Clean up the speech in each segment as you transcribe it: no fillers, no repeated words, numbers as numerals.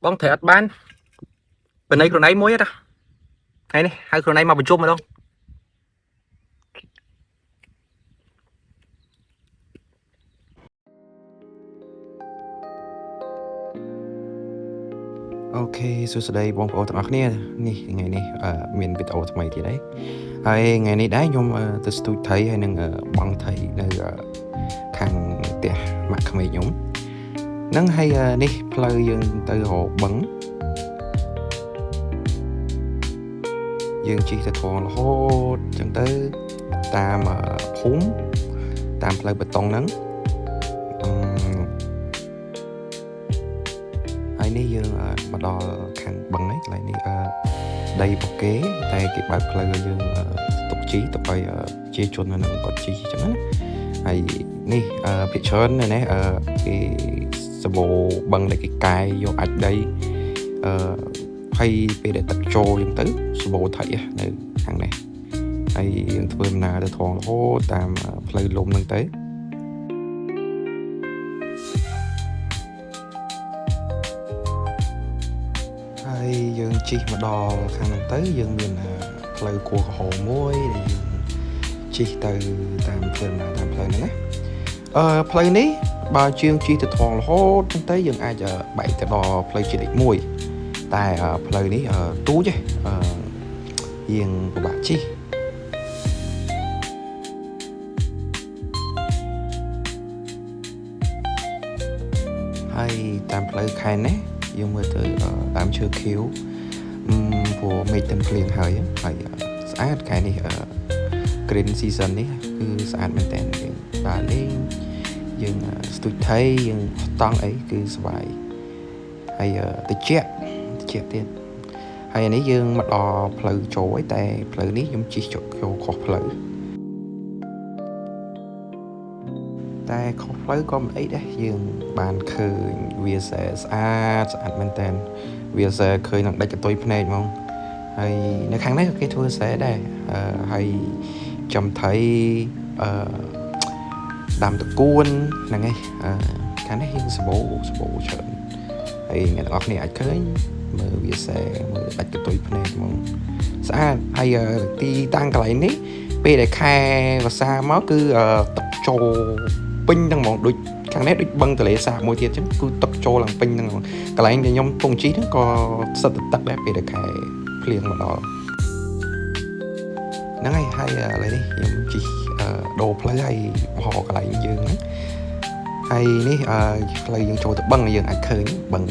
bong thể bán bên đây rồi nấy muối đó hay này hai rồi nấy mà bên chung mà đâu Ok, so sau đâyបងប្អូនទាំងអស់គ្នានេះថ្ងៃនេះមានវីដេអូថ្មីទៀតហើយហើយថ្ងៃនេះដែរខ្ញុំទៅស្ទូចថៃហើយនឹងបងថៃនៅខាងផ្ទះម៉ាក់ក្មេកខ្ញុំហ្នឹងហើយនេះផ្លូវយើងទៅរកបឹងយើងជិះទៅត្រង់រហូតអញ្ចឹងទៅតាមភូមិតាមផ្លូវបេតុងហ្នឹងហើយនេះយើងមកដល់ខាងបឹងនេះកន្លែងនេះដីបូកេតែគេបើកផ្លូវឲ្យយើងទុកជីទុកឲ្យជាជននៅនឹងគាត់ជីអញ្ចឹងណាហើយនេះភាគច្រើននេះគេសបោបឹងដែលគេកាយយកអាចដីហើយពេលដែលទឹកចូលអញ្ចឹងទៅសបោថៃនៅខាងនេះហើយយើងធ្វើដំណើរទៅត្រង់រហូតតាមផ្លូវលំហ្នឹងទៅហើយយើងជិះមកដល់ខាងហ្នឹងទៅយើងមានផ្លូវគោះក្រហមមួយដែលយើងជិះទៅតាមផ្លូវណាតាមផ្លូវហ្នឹងណាផ្លូវនេះបើជាងជិះទៅត្រង់រហូតចឹងទៅយើងអាចបែកទៅដល់ផ្លូវជាតិលេខ1តែផ្លូវនេះទូចយើងពិបាកជិះហើយតាមផ្លូវខែនេះយើងមើលទៅតាមឈើខៀវព្រោះមេឃទាំងភ្លៀងហើយស្អាតខែនេះgreen season នេះគឺស្អាតមែនតើយើងដើរលេងយើងស្ទូចថៃយើងតង់អីគឺសុបាយហើយតិចទៀតហើយនេះយើងមកដល់ផ្លូវចូលហើយតែផ្លូវនេះខ្ញុំជិះចូលខុសផ្លូវតែខុសផ្លូវក៏មិនអីដែរយើងបានឃើញវាស្អាតមែនតើវាឃើញនឹងដាច់កតុយភ្នែកហ្មងហើយនៅខាងនេះគេធ្វើដែរហើយចំថៃដាំតកួនហ្នឹងឯងខាងនេះយើងសបោច្រើនហើយអ្នកទាំងអស់គ្នាអាចឃើញមើលវាមើលដាច់កតុយភ្នែកហ្មងស្អាតហើយទីតាំងកន្លែងនេះពេលដែលខែវស្សាមកគឺទឹកចូលពេញហ្នឹងហ្មងដូចខាងនេះដូចបឹងទន្លេសាបមួយទៀតអញ្ចឹងគឺទឹកចូលឡើងពេញហ្នឹងកន្លែងដែលខ្ញុំពងជីហ្នឹងក៏ស្ថិតទឹកដែរពេលដែលខែភ្លៀងមកដល់ហ្នឹងហើយឥឡូវនេះខ្ញុំជិះដូរផ្លូវហើយមកកន្លែងយើងហ្នឹងហើយនេះផ្លូវយើងចូលទៅបឹងយើងអាចឃើញបឹង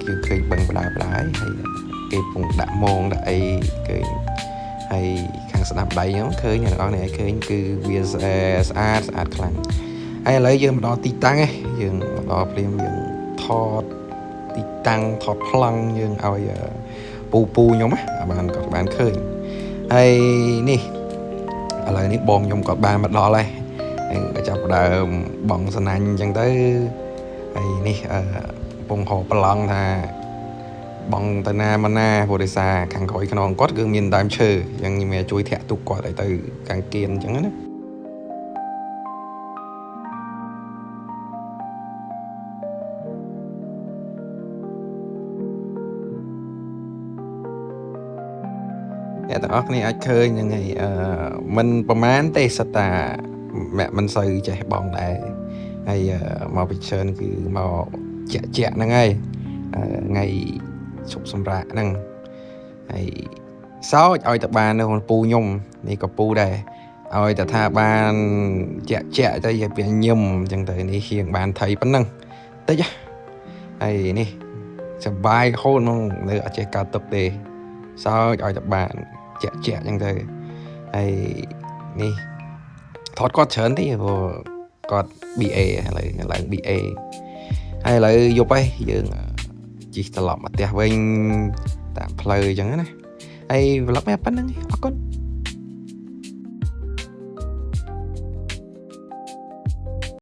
គឺឃើញបឹងបដាហើយគេពងដាក់មងដាក់អីឃើញហើយខាងស្ដាប់ដៃហ្នឹងឃើញអ្នកនរគ្នាឃើញគឺវាស្អាតខ្លាំងហើយឥឡូវយើងមកដល់ទីតាំងឯងយើងមកដល់ព្រាមយើងថតទីតាំងថតប្លង់យើងឲ្យពូខ្ញុំគាត់បានឃើញហើយនេះឥឡូវនេះបងខ្ញុំគាត់បានមកដល់ហើយក៏ចាប់ដើមបងសណាញ់អញ្ចឹងទៅហើយនេះកំពុងហៅប្លង់ថាបងទៅណាមកណាព្រោះដោយសារខាងក្រោយខ្នងគាត់គឺមានដើមឈើអញ្ចឹងខ្ញុំជួយធាក់ទុកគាត់ឲ្យទៅខាងគៀនអញ្ចឹងណាអ្នកទាំងអស់គ្នាអាចឃើញហ្នឹងហើយមិនប្រហែលទេសិតតាមិនសូវចេះបងដែរហើយមកពិជើនគឺមកជាក់ហ្នឹងហើយថ្ងៃឈប់សម្រាកហ្នឹងហើយសោចឲ្យតបាននៅពូខ្ញុំនេះក៏ពូដែរឲ្យតថាបានជាក់ទៅឲ្យវាញឹមអញ្ចឹងទៅនេះហៀងបានថៃប៉ុណ្ណឹងតិចហើយនេះសបាយហូនហ្មងនៅអត់ចេះកើតទុកទេសោចឲ្យតបានជាក់អញ្ចឹងទៅហើយនេះថតគាត់ច្រើនទេព្រោះគាត់ BA ឥឡូវឡើង BA ហើយឥឡូវយប់ហើយយើងជិះត្រឡប់មកផ្ទះវិញតាមផ្លូវអញ្ចឹងណាហើយ vlog នេះប៉ុណ្្នឹងអរគុណ